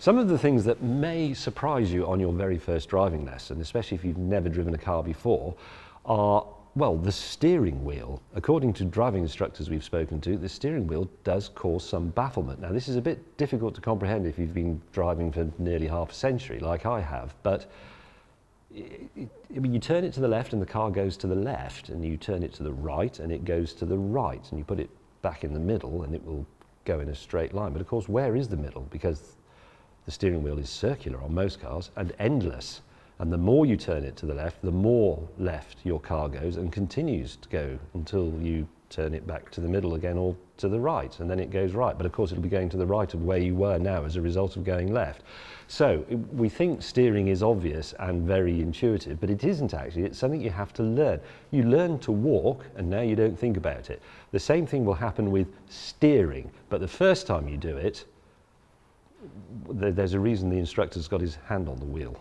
Some of the things that may surprise you on your very first driving lesson, especially if you've never driven a car before, are, well, the steering wheel. According to driving instructors we've spoken to, the steering wheel does cause some bafflement. Now, this is a bit difficult to comprehend if you've been driving for nearly half a century, like I have, but you turn it to the left and the car goes to the left, and you turn it to the right and it goes to the right, and you put it back in the middle and it will go in a straight line. But of course, where is the middle? Because the steering wheel is circular on most cars and endless. And the more you turn it to the left, the more left your car goes and continues to go until you turn it back to the middle again or to the right, and then it goes right. But of course, it'll be going to the right of where you were now as a result of going left. So we think steering is obvious and very intuitive, but it isn't actually. It's something you have to learn. You learn to walk, and now you don't think about it. The same thing will happen with steering, but the first time you do it, there's a reason the instructor's got his hand on the wheel.